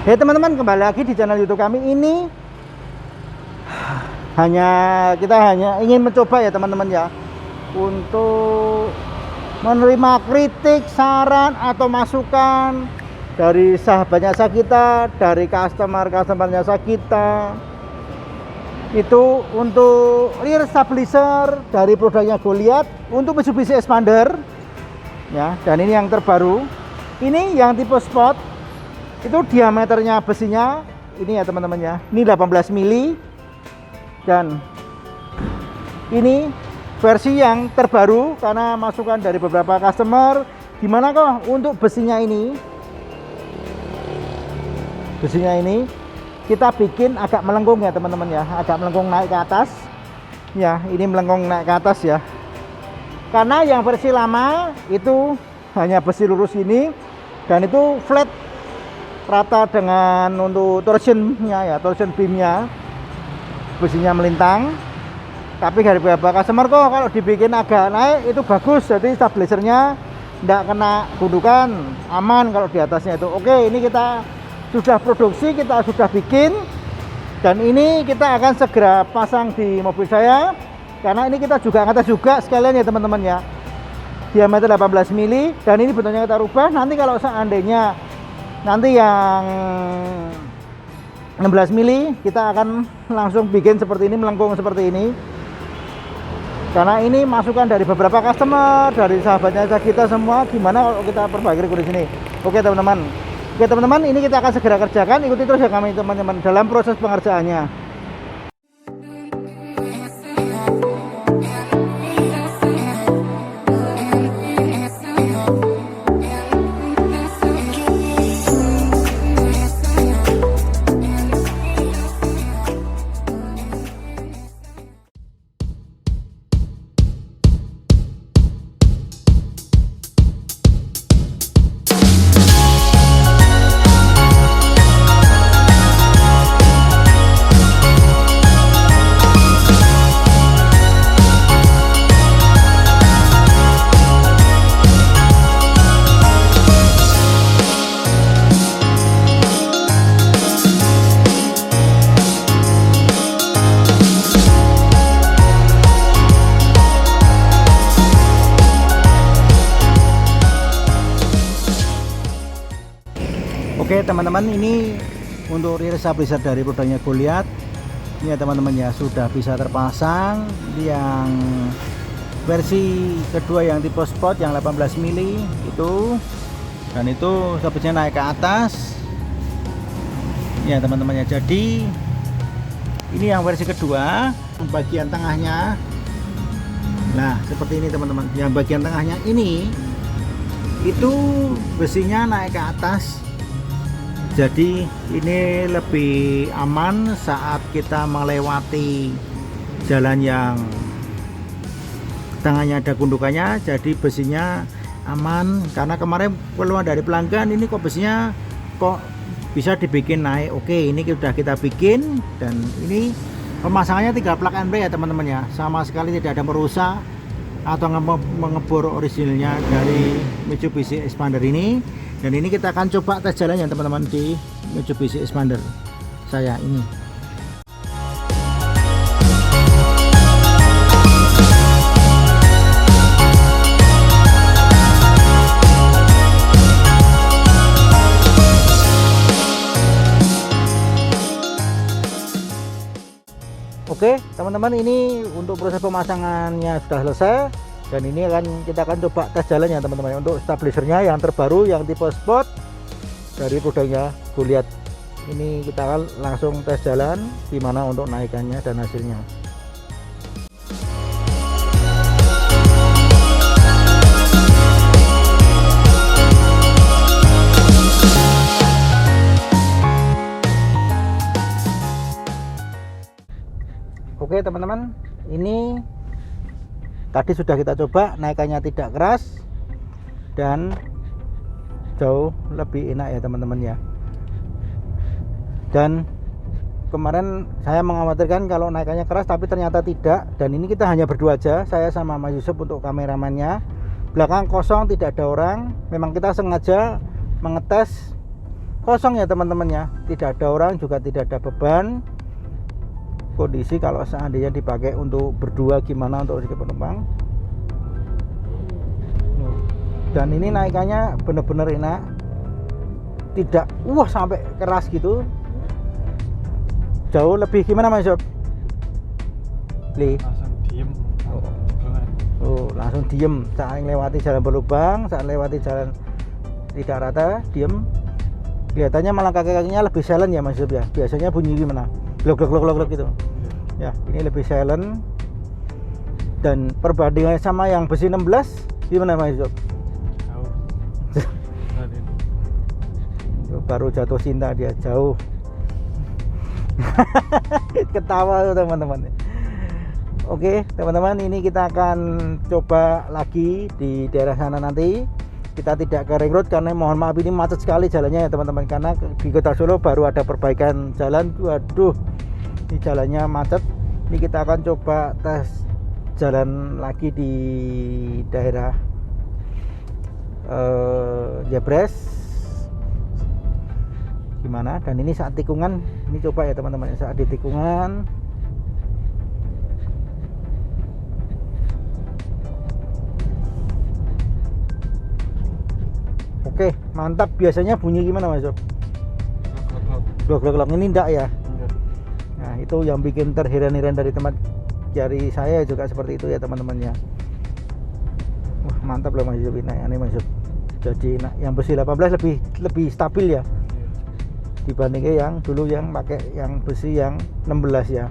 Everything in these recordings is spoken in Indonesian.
Ya teman-teman, kembali lagi di channel YouTube kami ini. Kita hanya ingin mencoba ya teman-teman ya, untuk menerima kritik, saran atau masukan dari sahabat jasa kita, dari customer jasa kita, itu untuk rear stabilizer dari produknya Goliath untuk Mitsubishi Expander ya. Dan ini yang terbaru, ini yang tipe sport, itu diameternya besinya ini ya teman-teman ya, ini 18 mili. Dan ini versi yang terbaru karena masukan dari beberapa customer, gimana kok untuk besinya ini kita bikin agak melengkung ya teman-teman ya, agak melengkung naik ke atas ya. Ini melengkung naik ke atas ya, karena yang versi lama itu hanya besi lurus ini, dan itu flat rata dengan untuk torsionnya ya, torsion beamnya, besinya melintang. Tapi dari beberapa customer kok kalau dibikin agak naik itu bagus, jadi stabilizernya tidak kena gundukan, aman kalau di atasnya itu. Oke, ini kita sudah produksi, kita sudah bikin, dan ini kita akan segera pasang di mobil saya, karena ini kita juga ngetes juga sekalian ya teman-teman ya, diameter 18 mili. Dan ini bentuknya kita rubah, nanti kalau seandainya nanti yang 16 mili kita akan langsung bikin seperti ini, melengkung seperti ini, karena ini masukan dari beberapa customer, dari sahabatnya kita semua, gimana kalau kita perbaiki di sini. Oke teman-teman, ini kita akan segera kerjakan, ikuti terus ya kami teman-teman dalam proses pengerjaannya. Oke teman-teman, ini untuk rear stabilizer dari produknya Goliath ini ya teman-teman ya, sudah bisa terpasang. Yang versi kedua yang tipe sport yang 18 mili itu, dan itu stabilizernya naik ke atas ya teman-teman ya. Jadi ini yang versi kedua, bagian tengahnya nah seperti ini teman-teman. Yang bagian tengahnya ini itu besinya naik ke atas, jadi ini lebih aman saat kita melewati jalan yang tengahnya ada gundukannya, jadi besinya aman. Karena kemarin keluhan dari pelanggan, ini kok besinya kok bisa dibikin naik. Oke, ini sudah kita bikin, dan ini pemasangannya 3 plug and play ya teman-teman ya, sama sekali tidak ada merusak atau mengebor originalnya dari Mitsubishi Expander ini. Dan ini kita akan coba tes jalan ya teman-teman di Mitsubishi Expander saya ini. Oke teman-teman, ini untuk proses pemasangannya sudah selesai, dan ini kita akan coba tes jalan ya teman-teman untuk stabilizernya yang terbaru yang tipe sport dari produknya Goliath. Ini kita akan langsung tes jalan gimana untuk naikannya dan hasilnya. Oke teman-teman, ini tadi sudah kita coba, naikannya tidak keras dan jauh lebih enak ya teman-teman ya. Dan kemarin saya mengkhawatirkan kalau naikannya keras, tapi ternyata tidak. Dan ini kita hanya berdua aja, saya sama Mas Yusuf untuk kameramannya. Belakang kosong, tidak ada orang. Memang kita sengaja mengetes kosong ya teman-teman ya, tidak ada orang juga tidak ada beban. Kondisi kalau seandainya dipakai untuk berdua gimana untuk penumpang. Dan ini naikannya bener-bener enak, tidak sampai keras gitu, jauh lebih gimana Mas Sob? Langsung diem. Langsung diem saat lewati jalan berlubang, saat lewati jalan tidak rata, diem. Kelihatannya malah kaki-kakinya lebih silent ya Mas Sob ya. Biasanya bunyi gimana? Glok gitu. Ya, ini lebih silent. Dan perbandingannya sama yang besi 16 gimana Mas Sob? Baru jatuh cinta dia, jauh. Ketawa tuh teman-teman. Oke teman-teman, ini kita akan coba lagi di daerah sana nanti. Kita tidak ke ring road karena mohon maaf ini macet sekali jalannya ya teman-teman, karena di Kota Solo baru ada perbaikan jalan. Waduh, ini jalannya macet. Ini kita akan coba tes jalan lagi di daerah Jebres gimana. Dan ini saat tikungan, ini coba ya teman-teman, saat di tikungan oke, mantap. Biasanya bunyi gimana Mas Sob? Glok ini enggak ya? Nah, itu yang bikin terheran-heran dari tempat jari saya juga seperti itu ya teman-teman ya. Wah, mantap loh Mas Sob, ini Mas Sob. Jadi yang besi 18 lebih stabil ya dibandingnya yang dulu yang pakai yang besi yang 16 ya.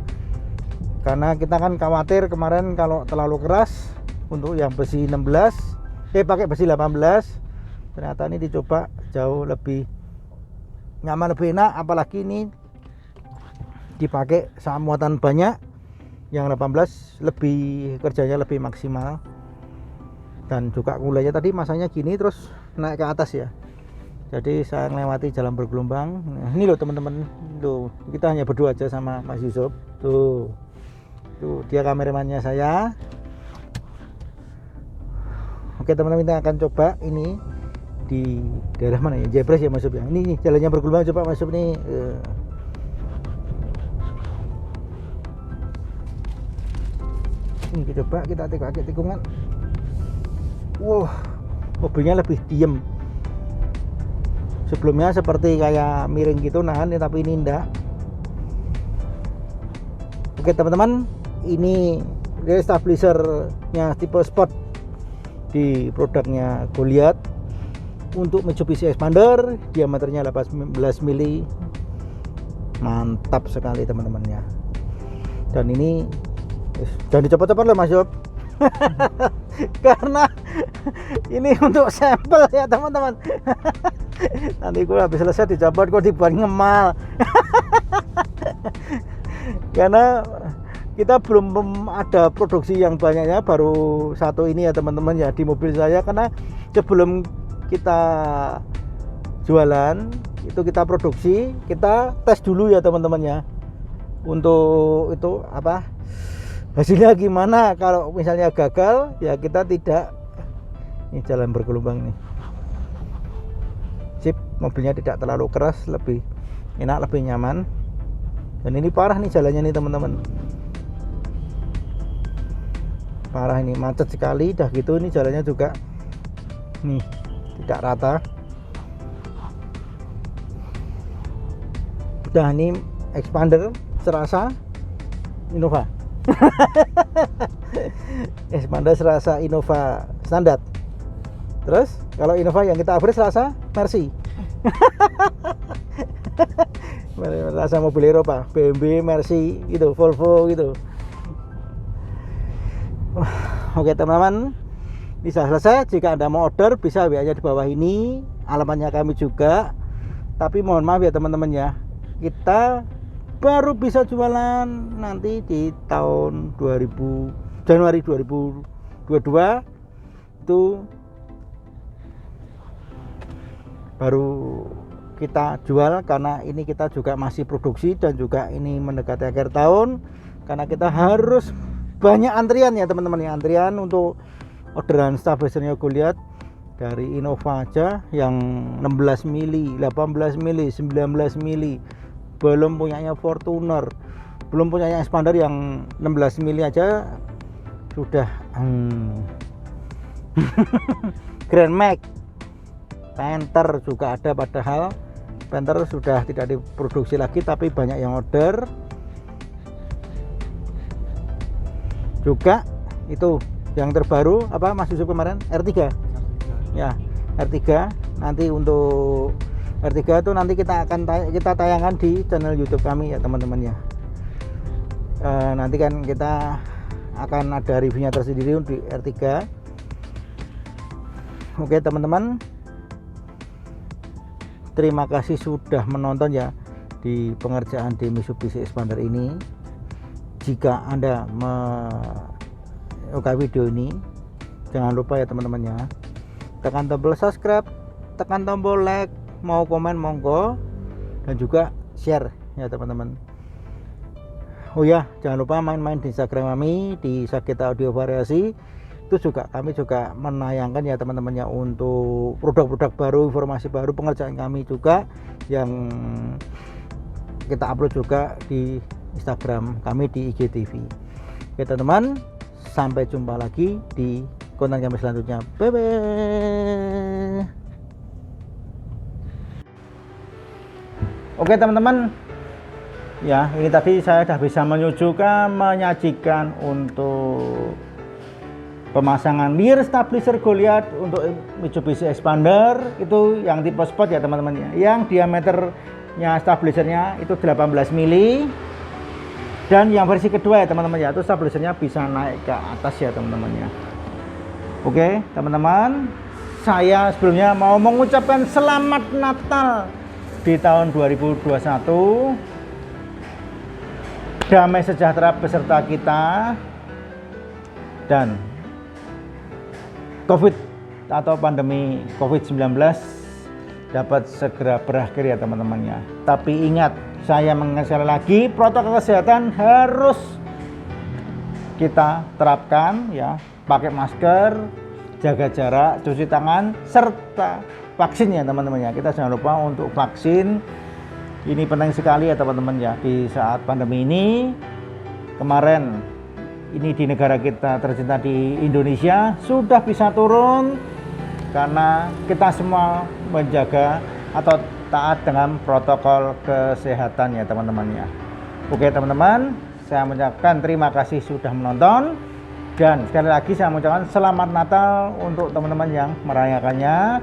Karena kita kan khawatir kemarin kalau terlalu keras untuk yang besi 16 pakai besi 18, ternyata ini dicoba jauh lebih nyaman, lebih enak. Apalagi ini dipakai saat muatan banyak, yang 18 lebih kerjanya lebih maksimal. Dan juga mulainya tadi masanya gini terus naik ke atas ya. Jadi saya melewati jalan bergelombang. Nah, ini loh teman-teman, tuh kita hanya berdua aja sama Mas Yusuf. Tuh dia kameramannya saya. Oke teman-teman, kita akan coba ini di daerah mana ya? Jebres ya Mas Yusuf ya. Ini jalannya bergelombang, coba Mas Yusuf nih. Ini coba kita tikungan. Mobilnya lebih diem. Sebelumnya seperti kayak miring gitu nahan ya, tapi ini enggak. Oke teman-teman, ini rear stabilizernya tipe sport di produknya Goliath untuk Mitsubishi Expander, diameternya 18 mili. Mantap sekali teman-teman ya. Dan ini jangan dicopot-copot loh Mas Yob. Karena ini untuk sampel ya teman-teman. Nanti gue habis selesai dicopot kok dibuat ngemal. Karena kita belum ada produksi yang banyaknya, baru satu ini ya teman-teman ya di mobil saya. Karena sebelum kita jualan itu kita produksi, kita tes dulu ya teman-teman ya, untuk itu apa hasilnya gimana. Kalau misalnya gagal ya kita tidak. Ini jalan bergelombang nih, sip, mobilnya tidak terlalu keras, lebih enak, lebih nyaman. Dan ini parah nih jalannya nih teman-teman, parah, ini macet sekali. Dah gitu ini jalannya juga nih tidak rata. Udah, ini Expander serasa Innova. Expander serasa Innova standar. Terus kalau Innova yang kita upgrade serasa Mercy. Serasa mobil Eropa, BMW, Mercy gitu, Volvo gitu. Oke teman-teman, bisa selesai. Jika Anda mau order bisa WA-nya di bawah ini, alamatnya kami juga. Tapi mohon maaf ya teman-teman ya, kita baru bisa jualan nanti di tahun Januari 2022 itu baru kita jual. Karena ini kita juga masih produksi dan juga ini mendekati akhir tahun, karena kita harus banyak antrian ya teman-teman ya, antrian untuk orderan stabilizernya Goliath. Dari Innova aja yang 16 mili, 18 mili, 19 mili, belum punyanya Fortuner, belum punyanya Expander yang 16 mili aja sudah Grand Max, Panther juga ada, padahal Panther sudah tidak diproduksi lagi tapi banyak yang order. Juga itu yang terbaru apa Mas Yusuf kemarin, R3 ya, R3. Nanti untuk R3 itu nanti kita tayangkan di channel YouTube kami ya teman-teman ya. Nanti kan kita akan ada reviewnya tersendiri untuk R3. Oke teman-teman, terima kasih sudah menonton ya di pengerjaan di Mitsubishi Expander ini. Jika Anda menyukai video ini, jangan lupa ya teman-teman ya, tekan tombol subscribe, tekan tombol like, mau komen monggo, dan juga share ya teman-teman. Oh ya, jangan lupa main-main di Instagram kami di Sagita Audio Variasi. Itu juga kami juga menayangkan ya teman-teman ya untuk produk-produk baru, informasi baru, pengerjaan kami juga yang kita upload juga di Instagram kami di IGTV. Oke teman-teman, sampai jumpa lagi di konten kami selanjutnya. Bye bye. Oke teman-teman ya, ini tadi saya sudah bisa menyajikan untuk pemasangan rear stabilizer Goliath untuk Mitsubishi Expander itu yang tipe sport ya teman-teman ya, yang diameternya stabilizernya itu 18 mili, dan yang versi kedua ya teman-teman ya, itu stabilizernya bisa naik ke atas ya teman-teman ya. Oke teman-teman, saya sebelumnya mau mengucapkan selamat Natal di tahun 2021, damai sejahtera beserta kita, dan COVID atau pandemi COVID-19 dapat segera berakhir ya teman-teman ya. Tapi ingat, saya mengingatkan lagi, protokol kesehatan harus kita terapkan ya, pakai masker, jaga jarak, cuci tangan, serta vaksin ya teman-teman ya. Kita jangan lupa untuk vaksin, ini penting sekali ya teman-teman ya di saat pandemi ini. Kemarin ini di negara kita tercinta di Indonesia sudah bisa turun karena kita semua menjaga atau taat dengan protokol kesehatan ya teman-teman ya. Oke teman-teman, saya mengucapkan terima kasih sudah menonton, dan sekali lagi saya mengucapkan selamat Natal untuk teman-teman yang merayakannya.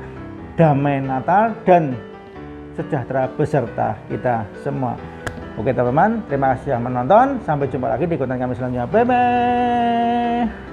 Damai Natal dan sejahtera beserta kita semua. Oke teman-teman, terima kasih sudah menonton. Sampai jumpa lagi di konten kami selanjutnya. Bye bye.